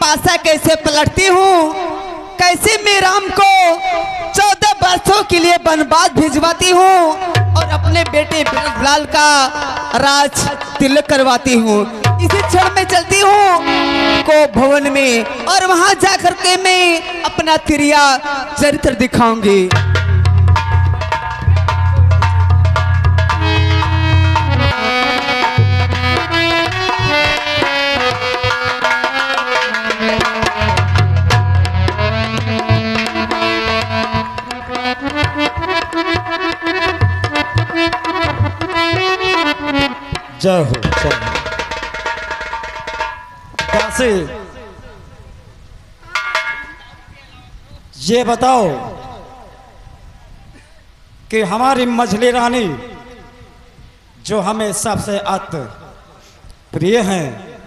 पासा कैसे पलटती हूँ, कैसे मैं राम को 14 वर्षों के लिए वनवास भिजवाती हूँ और अपने बेटे भरतलाल का राज तिलक करवाती हूँ। इसी क्षण में चलती हूँ को भवन में और वहां जाकर के मैं अपना तिरिया चरित्र दिखाऊंगी। जय हो जय हो। काशी, ये बताओ कि हमारी मझली रानी जो हमें सबसे अति प्रिय हैं,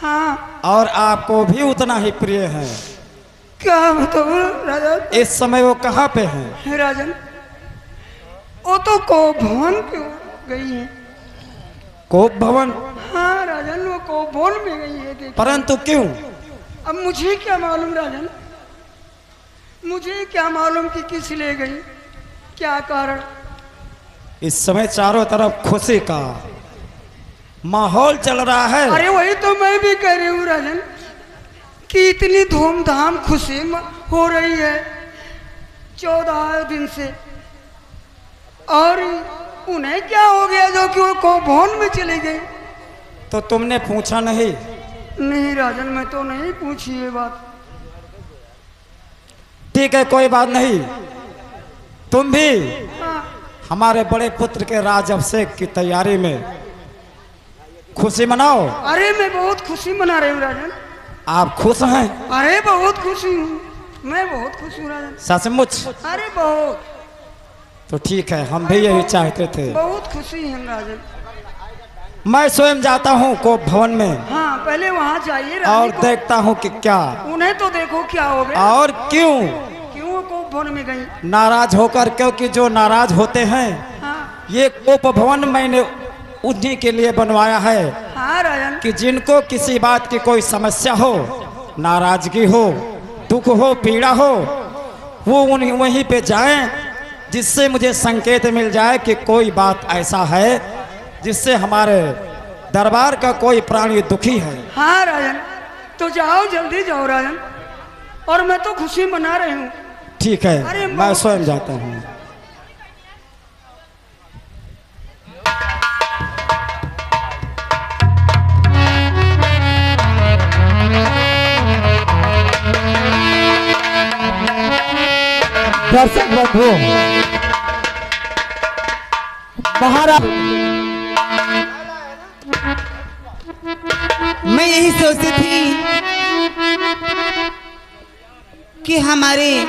हाँ, और आपको भी उतना ही प्रिय हैं, क्या बताऊं राजन? इस समय वो कहाँ पे हैं? राजन, वो तो भवन पे गई है। कोप भवन? हाँ राजन, वो भवन में गई है। देखिए। परंतु क्यों? अब मुझे क्या मालूम राजन, मुझे क्या मालूम कि किस ले गई, क्या कारण। इस समय चारों तरफ खुशी का माहौल चल रहा है। अरे वही तो मैं भी कह रही हूँ राजन कि इतनी धूमधाम खुशी हो रही है 14 दिन से, और उन्हें क्या हो गया जो कि वो भवन में चली गई। तो तुमने पूछा नहीं? नहीं राजन, मैं तो नहीं पूछी ये बात। ठीक है, कोई बात नहीं। तुम भी हाँ। हमारे बड़े पुत्र के राज अभिषेक की तैयारी में खुशी मनाओ। अरे मैं बहुत खुशी मना रही हूँ राजन। आप खुश हैं? अरे बहुत खुशी हूँ, मैं बहुत खुश हूँ राजन। सचमुच? अरे बहुत। तो ठीक है, हम भी यही चाहते थे। बहुत खुशी है राजन। मैं स्वयं जाता हूँ कोप भवन में। हाँ, पहले वहाँ जाइए और देखता हूँ कि क्या। उन्हें तो देखो क्या हो गया और क्यों क्यों कोप भवन में गई। नाराज होकर, क्योंकि जो नाराज होते हैं, हाँ ये कोप भवन मैंने उन्हीं के लिए बनवाया है। हाँ राजन, कि जिनको किसी बात की कोई समस्या हो, नाराजगी हो, दुख हो, पीड़ा हो, वो वहीं पे जाएं, जिससे मुझे संकेत मिल जाए कि कोई बात ऐसा है जिससे हमारे दरबार का कोई प्राणी दुखी है। हाँ राजन, तो जाओ, जल्दी जाओ राजन, और मैं तो खुशी मना रही हूँ। ठीक है, मैं स्वयं जाता हूँ। दर्शक बंधु, महाराज, मैं यही सोचती थी कि हमारे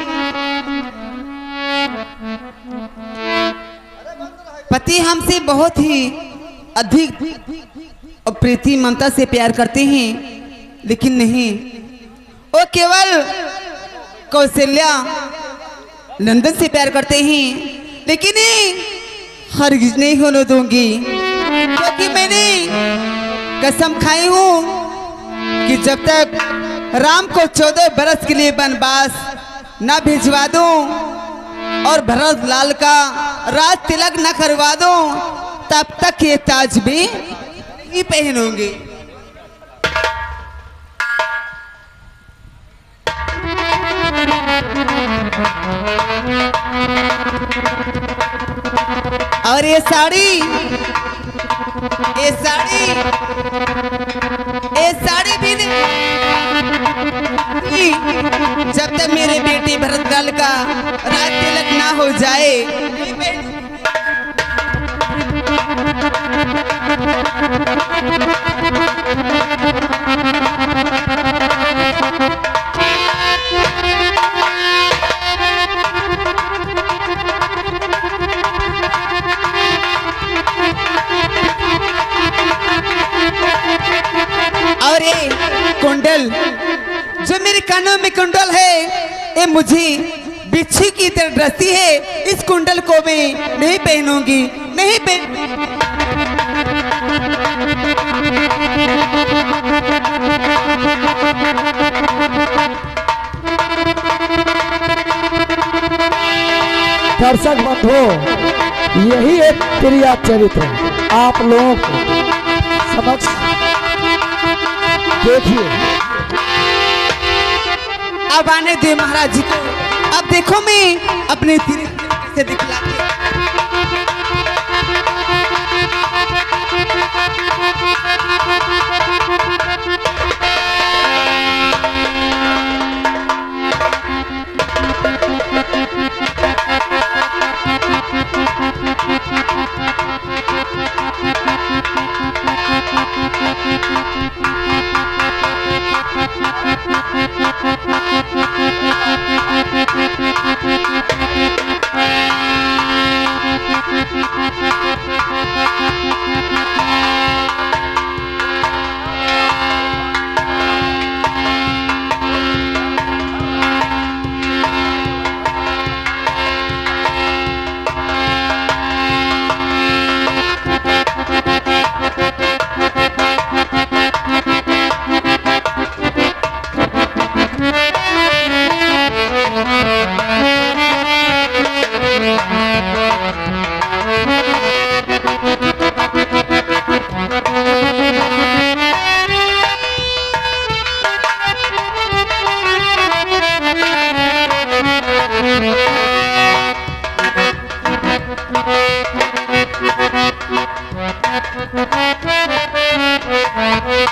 पति हमसे बहुत ही अधिक और प्रीति ममता से प्यार करते हैं, लेकिन नहीं, वो केवल कौशल्या नंदन से प्यार करते हैं, लेकिन हरगिज नहीं होने दूंगी, क्योंकि मैंने कसम खाई हूं कि जब तक राम को 14 बरस के लिए वनवास न भिजवा दूं और भरतलाल का राज तिलक न करवा दूं, तब तक ये ताज भी नहीं पहनूंगी। और ये साड़ी भी नहीं, जब तक मेरे बेटे भरतलाल का राज तिलक ना हो जाए। और ये कुंडल, जो मेरे कानों में कुंडल है, ये मुझे बिच्छू की तरह डरती है। इस कुंडल को मैं नहीं पहनूंगी, नहीं पहन दर्शक बंधु, यही एक क्रिया चरित्र आप लोगों को समक्ष देखिए। अब आने दे महाराज जी को। अब देखो मैं अपने तीर से दिखलाती हूँ।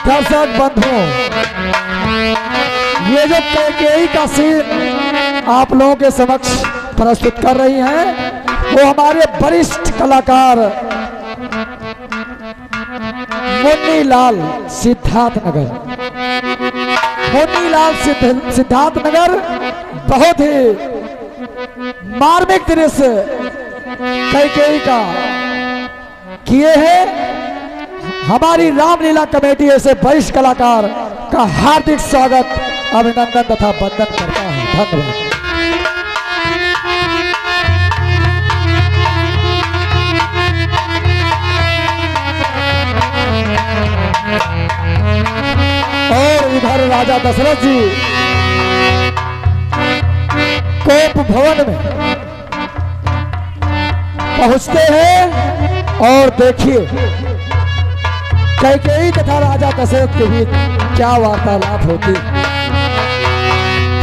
दर्शक बंधुओं, ये जो कैकेयी का सीन आप लोगों के समक्ष प्रस्तुत कर रही हैं, वो हमारे वरिष्ठ कलाकार मुन्नीलाल सिद्धार्थनगर, मुन्नीलाल सिद्धार्थनगर बहुत ही मार्मिक दृश्य कैकेयी का किए हैं। हमारी रामलीला कमेटी ऐसे वरिष्ठ कलाकार का हार्दिक स्वागत, अभिनंदन तथा वंदन करता है। धन्यवाद। और इधर राजा दशरथ जी कोप भवन में पहुंचते हैं और देखिए कैकेयी तथा राजा दशरथ के बीच क्या वार्तालाप होती।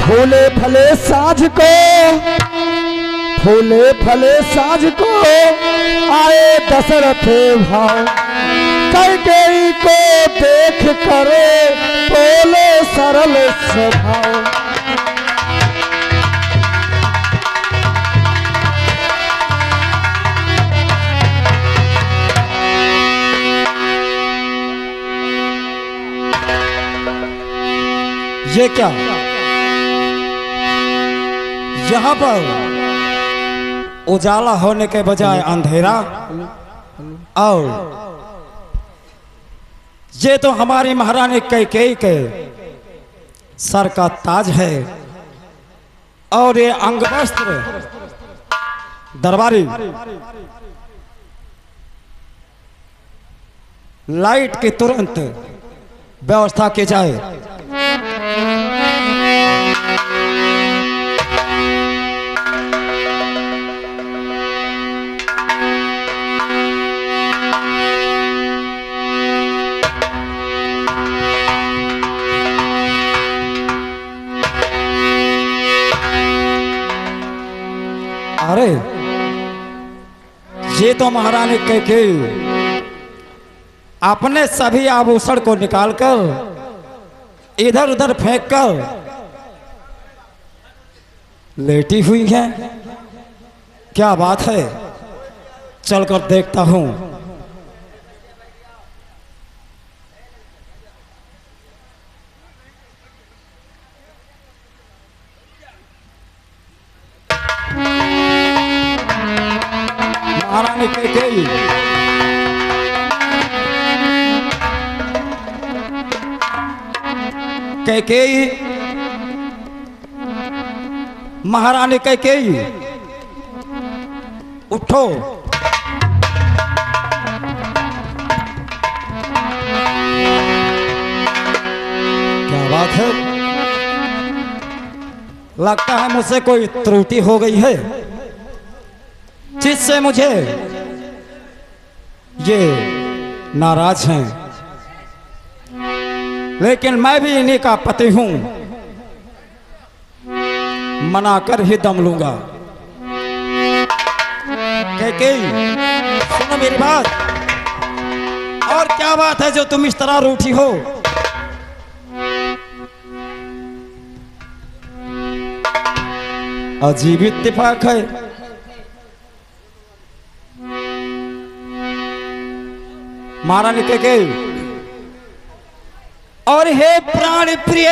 फूले फले साँझ को, फूले फले साँझ को आए दशरथ भाव, कैकेयी को देख करे बोले सरल स्वभाव। ये क्या, यहाँ पर उजाला होने के बजाय अंधेरा, और ये तो हमारी महारानी कैकेयी के सर का ताज है, और ये अंगवस्त्र दरबारी लाइट की तुरंत व्यवस्था की जाए। अरे ये तो महारानी कैकेयी अपने सभी आभूषण को निकालकर इधर उधर फेंककर लेटी हुई है। क्या बात है, चलकर देखता हूं। महारानी कैकेयी कैकेयी महारानी कैकेयी उठो। क्या बात है, लगता है मुझसे कोई त्रुटि हो गई है। जिससे मुझे ये नाराज हैं, लेकिन मैं भी इन्हीं का पति हूं, मना कर ही दम लूंगा। कैकेयी, सुनो मेरी बात। और क्या बात है जो तुम इस तरह रूठी हो? अजीब इत्तेफाक है। महारानी कैकेयी, और हे प्राण प्रिय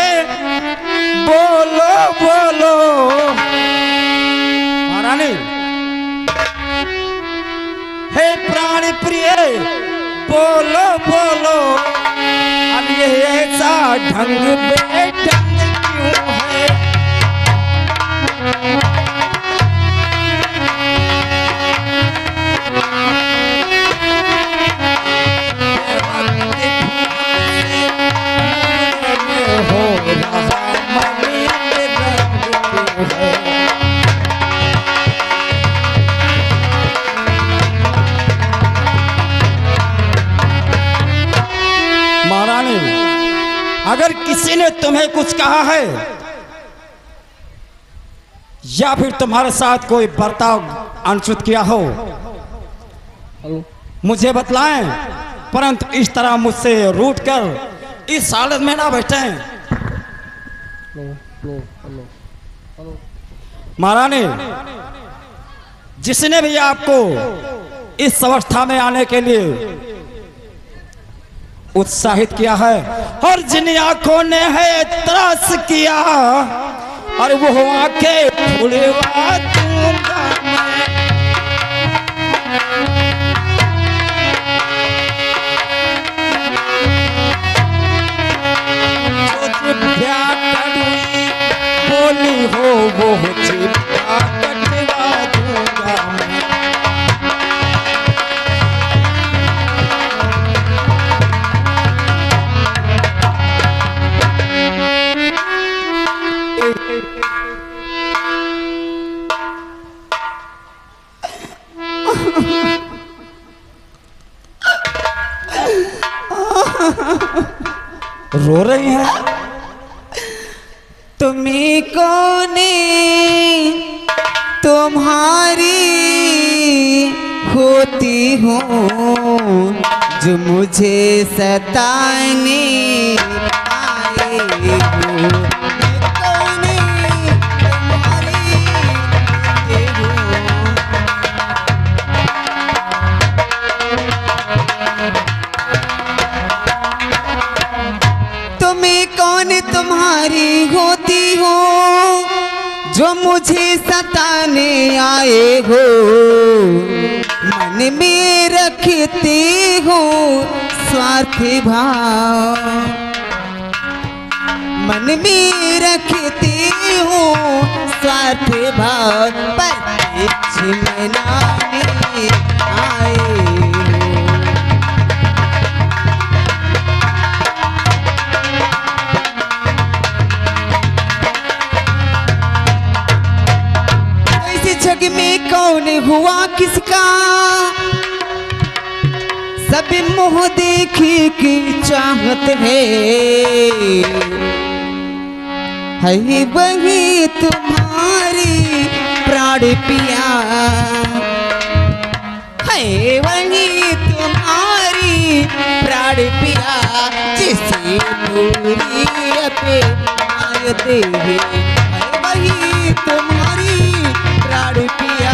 बोलो बोलो। महारानी, हे प्राण प्रिय बोलो बोलो, अब ये ऐसा ढंग बेढंग क्यों है? महारानी, अगर किसी ने तुम्हें कुछ कहा है या फिर तुम्हारे साथ कोई बर्ताव अनुचित किया हो, मुझे बतलाएं, परंतु इस तरह मुझसे रूठ कर इस हालत में ना बैठें। महारानी, जिसने भी आपको इस अवस्था में आने के लिए उत्साहित किया है और जिन आंखों ने है त्रास किया, और वो आंखें फुलवा दूंगा मैं। जो जिभ्या कड़वी बोली हो वो जिभ्या कटवा दूंगा मैं। रो रही हैं? तुम्हें कौन तुम्हारी होती हो जो मुझे सताने आए हो? कौन तुम्हारी होती हो? तुम्हें कौन तुम्हारी होती हो जो मुझे सताने आए हो? मन में रखते हो स्वार्थी भाव, मन में रखते हो स्वार्थी भाव, पर मनाने आए हो। जग में कौन हुआ किसका, सब मोह देखी की चाहत है वही तुम्हारी प्राण पिया, है वही तुम्हारी प्राण पिया, जिसे पूरी अपेक्षाते हैं, है वही तुम्हारी प्राण पिया।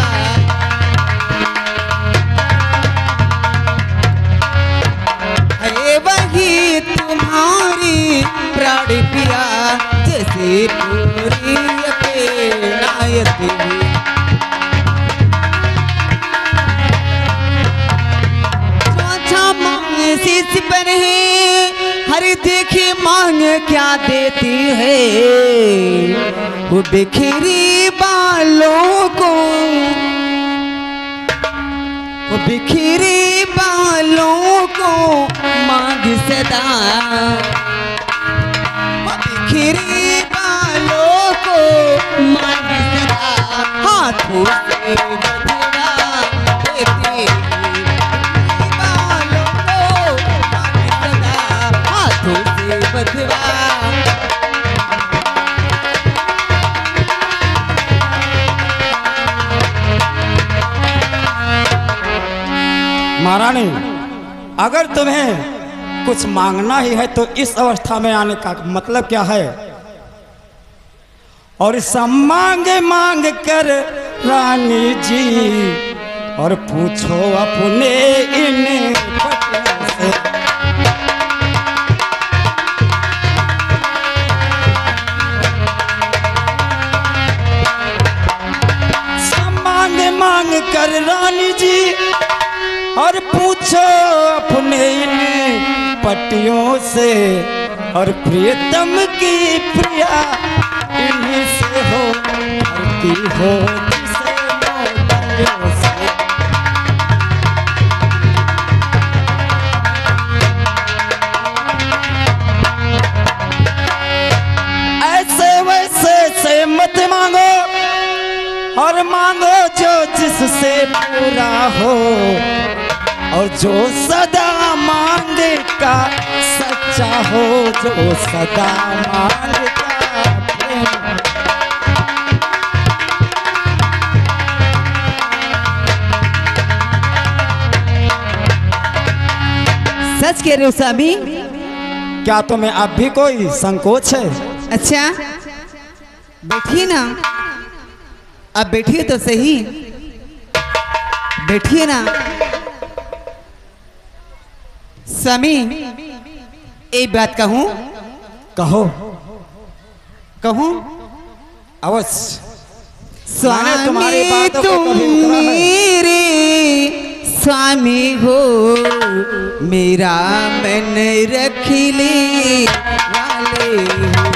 है वही तुम्हारी प्राण पिया, जैसे पूरी अपेक्षाते हैं। शीश पर है हर देखे मांग क्या देती है, वो बिखरी बालों को, वो बिखरी बालों को मांग सदा, वो बिखरी बालों को मांग सदा, हाथों से गजरा बधवा। महारानी, अगर तुम्हें कुछ मांगना ही है तो इस अवस्था में आने का मतलब क्या है? और सब मांग मांग कर रानी जी, और पूछो अपने इन पतियों से। सब मांग मांग कर रानी जी, और पूछो अपने इन पटियों से, और प्रियतम की प्रिया इन्हीं से हो, करती हो जिसे मोतियों से। ऐसे वैसे से मत मांगो, और मांगो जो जिससे पूरा हो, और जो सदा मांगे का सच्चा हो, जो सदा मांगे का प्रेम। सच कह रहे हो स्वामी? क्या तुम्हें अब भी कोई संकोच है? अच्छा बैठिए ना, अब बैठिए तो सही, बैठिए ना। स्वामी एक बात कहूं? कहो। कहूं? अवश्य। मैंने तुम्हारी स्वामी बातों को तुम कभी उकरा है। मेरे स्वामी हो, मेरा मन रख ले वाले हो।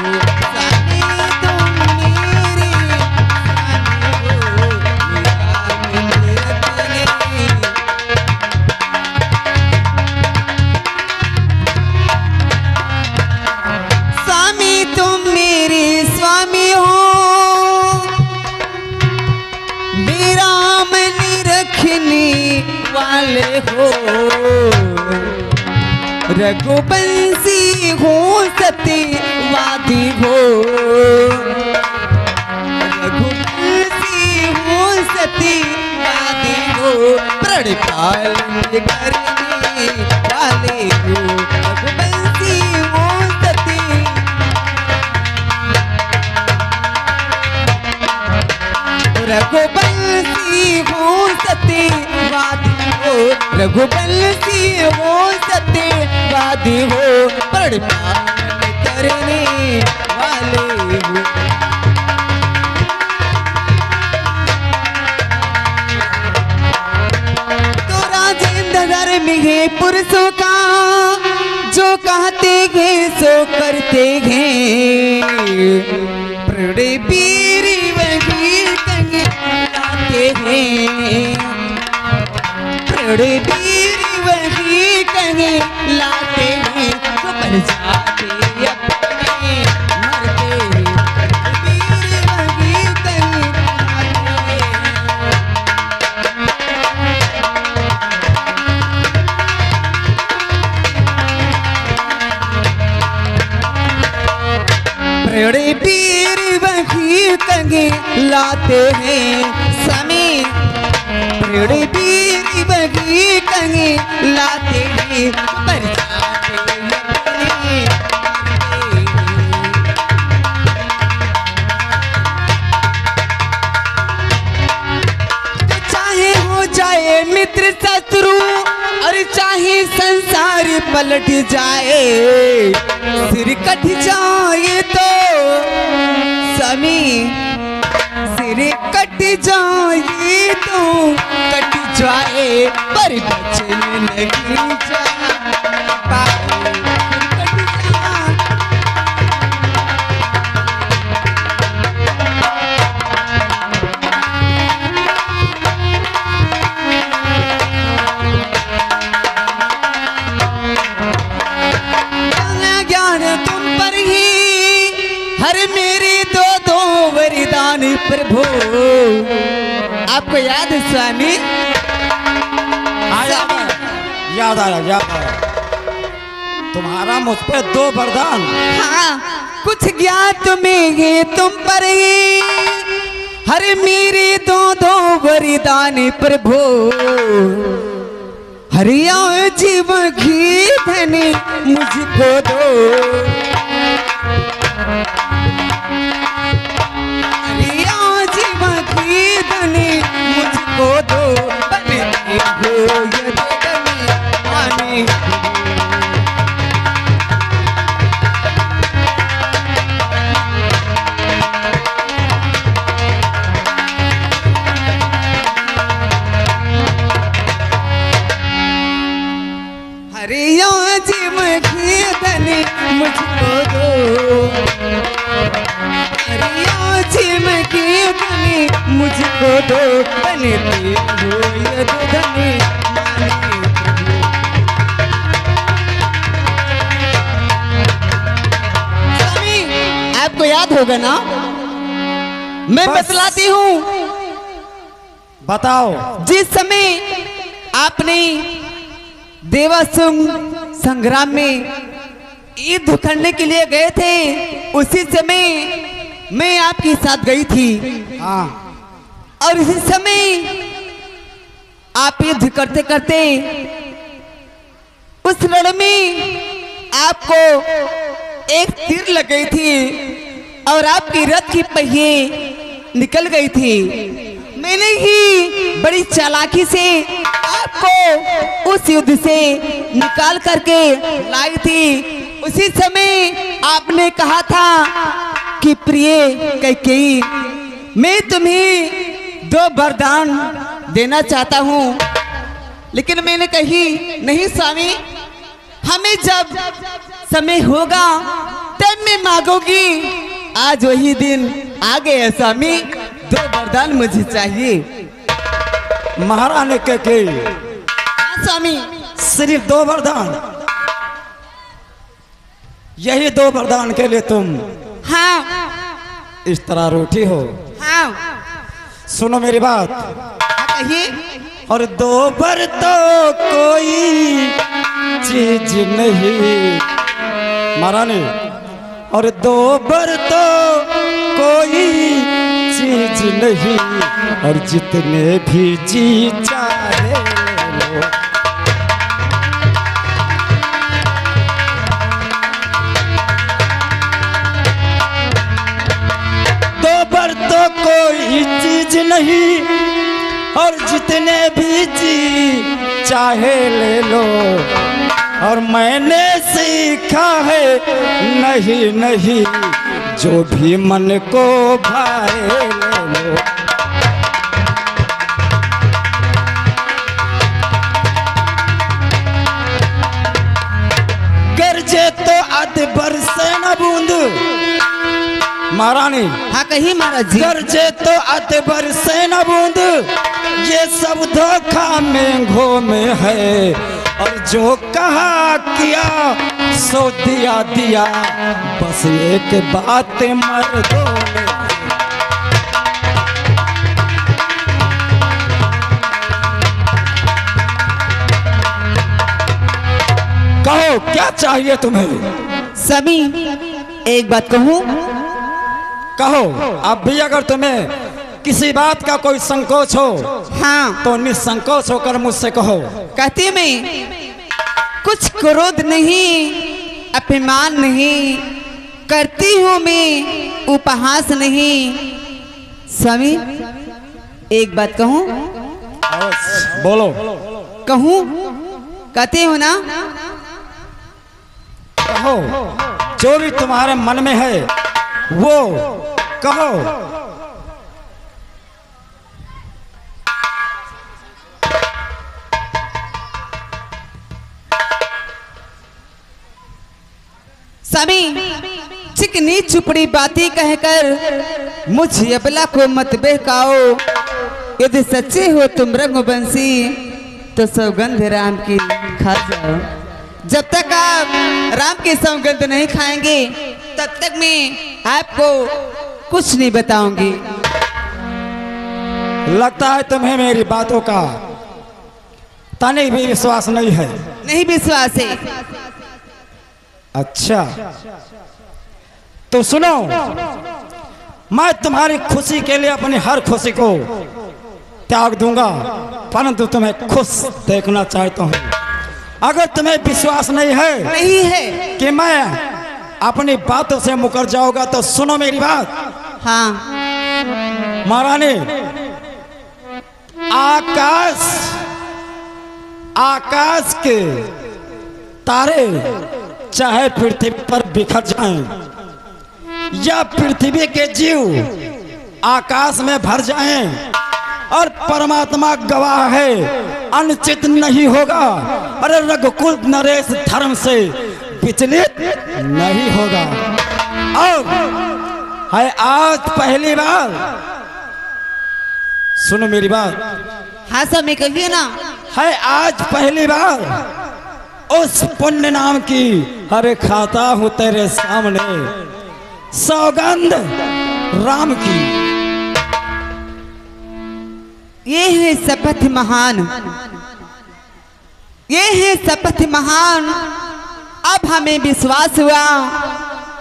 स्वामी तुम मेरे स्वामी हो, मेरा मन रख ले। स्वामी तुम मेरे स्वामी हो, मेरा मन रखने वाले हो। रघुवंशी हो सत्यवादी हो, रघुवंशी हो सत्यवादी हो, प्रण पालन करने वाले हो। रघुवंशी हो सत्य, रघुवंशी हो सत्यवादी हो, रघुवंशी हो सत्यवादी हो, प्रण पालन करने वाले हो। तो राजेंद्र धर्म है पुरुषों का, जो कहते हैं सो करते हैं। प्रण वीर वही कहीं लाते हैं, प्रण वीर वही कहीं लाते हैं। तो बन जाते अपने मरते हैं, वीर वही कहीं लाते हैं। प्रण वीर वही कहीं लाते हैं। समय प्रण वीर वही कहीं लाते हैं, पर जाते अपने मरते हैं। चाहे हो जाए मित्र शत्रु, और चाहे संसार पलट जाए, सिर कट जाए तो स्वामी, सिर कट जाए तो कट जाए, पर बचने लगी जाए। प्रभु आपको याद है स्वामी? याद आया, याद आया। तुम्हारा मुझ पे 2 वरदान। हाँ, कुछ ज्ञात में है तुम पर ही, हर मेरे 2 वरदान प्रभु, हरिया जीवन की धनी मुझको दो, हरिया जीवन की धनी मुझको दो, बने हो ये धनी आने। हरिया जीवन की धनी मुझको दो, हरिया जीवन की धनी मुझको दो, बनती हो ये धनी माने प्रभु। स्वामी, आपको याद होगा ना, मैं बस। बतलाती हूँ। बताओ। जिस समय आपने देवासुम संग्राम में युद्ध करने के लिए गए थे, उसी समय मैं आपके साथ गई थी। हाँ। और इसी समय आप युद्ध करते करते उस रण में आपको एक तीर लग गई थी और आपकी रथ की पहिए निकल गई थी। मैंने ही बड़ी चालाकी से आपको उस युद्ध से निकाल करके लाई थी। उसी समय आपने कहा था कि प्रिय कैकेयी, मैं तुम्हें 2 वरदान देना चाहता हूँ। लेकिन मैंने कही नहीं स्वामी, हमें जब समय होगा तब मैं मांगूंगी। आज वही दिन आ गया स्वामी, 2 वरदान मुझे चाहिए। महारानी कैकेयी, हाँ स्वामी। सिर्फ 2 वरदान? यही 2 वरदान के लिए तुम हाँ इस तरह रूठी हो? हाँ। सुनो मेरी बात। हाँ, कहिए। और 2 पर तो कोई चीज नहीं महारानी, और 2 पर तो कोई चीज नहीं, और जितने भी जी चाहे लो। दो पर तो कोई चीज नहीं, और जितने भी जी चाहे ले लो। और मैंने सीखा है नहीं नहीं, जो भी मन को भाए ले लो। गरजे तो अध बरसे न बूंद महारानी। हाँ कहिए महाराज जी। गरजे तो अध बरसे न बूंद, ये सब धोखा मेघों में है। और जो कहा किया सो दिया दिया, बस एक बात मर्दों में। कहो क्या चाहिए तुम्हें? सभी एक बात कहूँ? कहो। अब भी अगर तुम्हें किसी बात का कोई संकोच हो, हाँ तो निसंकोच होकर मुझसे कहो। कहती मैं, कुछ क्रोध नहीं, अभिमान नहीं, करती हूँ मैं उपहास नहीं। स्वामी एक बात कहूँ? बोलो। कहूँ? कहते हो ना? कहो, जो भी तुम्हारे मन में है वो कहो। स्वामी चिकनी चुपड़ी बातें कहकर मुझ अबला को मत बहकाओ। यदि सच्चे हो तुम रघुवंशी तो सौगंध राम की खा जाओ। जब तक आप राम की सौगंध नहीं खाएंगे तब तक मैं आपको कुछ नहीं बताऊंगी। लगता है तुम्हें मेरी बातों का तनिक भी विश्वास नहीं है। नहीं विश्वास है अच्छा तो सुनो, मैं तुम्हारी खुशी के लिए अपनी हर खुशी को त्याग दूंगा, परंतु तुम्हें खुश देखना चाहता हूँ। अगर तुम्हें विश्वास नहीं है कि मैं अपनी बातों से मुकर जाऊंगा तो सुनो मेरी बात। हाँ। महारानी, आकाश के तारे चाहे पृथ्वी पर बिखर जाएं या पृथ्वी के जीव आकाश में भर जाएं, और परमात्मा गवाह है अनुचित नहीं होगा, अरे रघुकुल नरेश धर्म से विचलित नहीं होगा। और है आज पहली बार, सुनो मेरी बात। हाँ स्वामी कहिए ना। है आज पहली बार उस पुण्य नाम की हरे खाता हूं तेरे सामने, सौगंध राम की। ये है शपथ महान, ये है शपथ महान। अब हमें विश्वास हुआ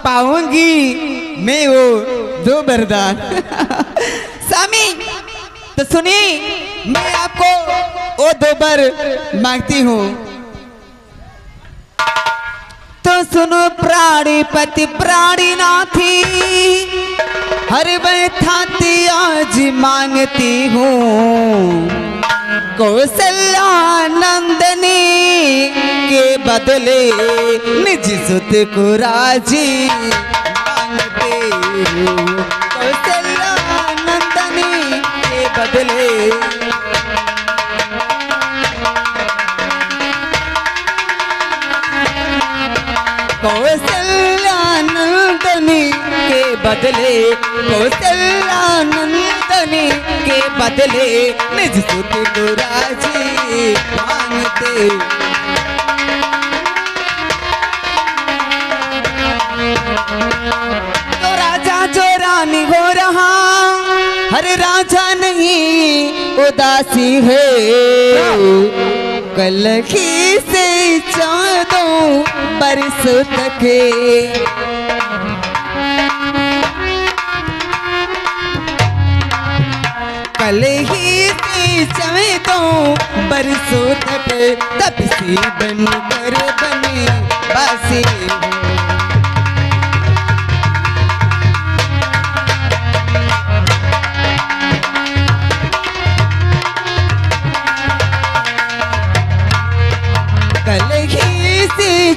पाऊंगी मैं वो दो वरदान। स्वामी तो सुनिए, मैं आपको वो दो वर मांगती हूँ। तो सुनो प्राणीपति प्राणीनाथी, हर बैठाती आज मांगती हूँ। कौशल्या नंदनी के बदले निज सुत को राजी मांगते हूँ। कौशल्या नंदनी के बदले कौशल्यानंदनी के बदले, कौशल्यानंदनी के बदले निज सुत को राजी मांगते। तो राजा जो रानी हो रहा, हर राजा नहीं उदासी है। कल ही से 14 बरस तक कल ही से 14 बरसों तक तब से बनकर बने बासी।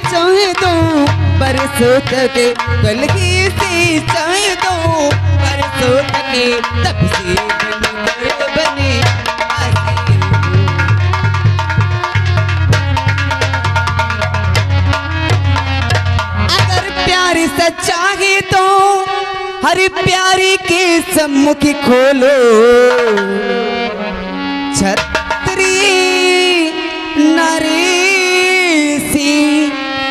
चाहे तो बरसों तक, कल ही से चाहे तो बरसों तक तब से बनकर बने बासी। अगर प्यार सच्चा है तो हर प्यारी के सम्मुख खोलो। छत्री नारी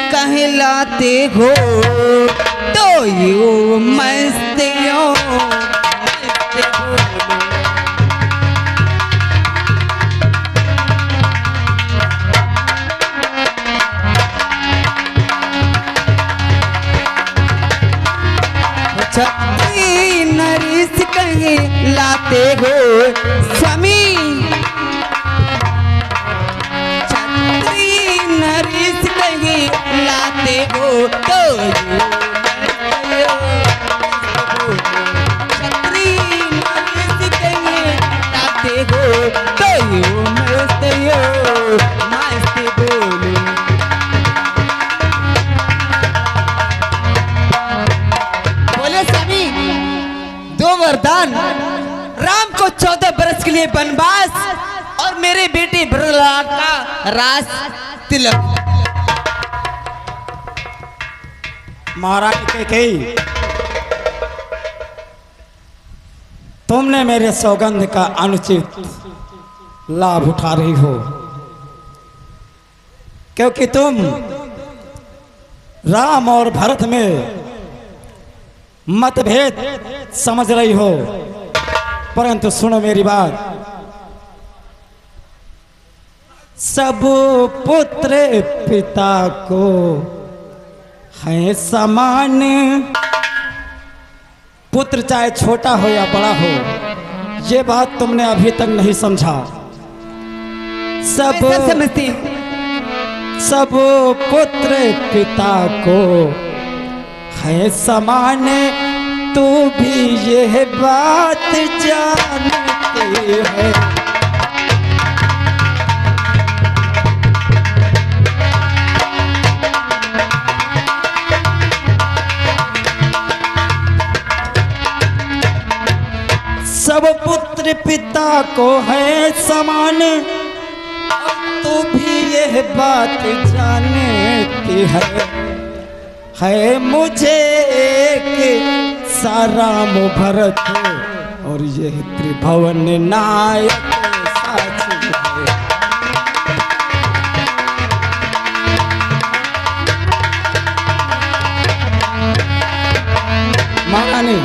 कहलाते हो तो यू मस्त हो, छत्री नरेश कहलाते हो स्वामी। लाते हो तो छत्री लाते हो तो मस्त बोलो। बोले स्वामी दो वरदान, राम को 14 बरस के लिए वनवास और मेरे बेटे प्रहलाद का राज तिलक। महाराज कैकेयी, तुमने मेरे सौगंध का अनुचित लाभ उठा रही हो, क्योंकि तुम राम और भरत में मतभेद समझ रही हो। परंतु सुनो मेरी बात, सब पुत्र पिता को है समान। पुत्र चाहे छोटा हो या बड़ा हो, ये बात तुमने अभी तक नहीं समझा। सब सब समझती हूँ। सब पुत्र पिता को है समान, तू भी यह बात जानती है। सब पुत्र पिता को है समान, तू भी यह बात जानती है मुझे एक साराम भरत और यह त्रिभुवन नायक साची है। महारानी,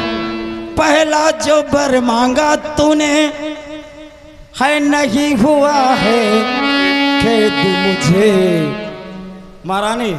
पहला जो वर मांगा तूने है नहीं हुआ है खेद मुझे। महारानी,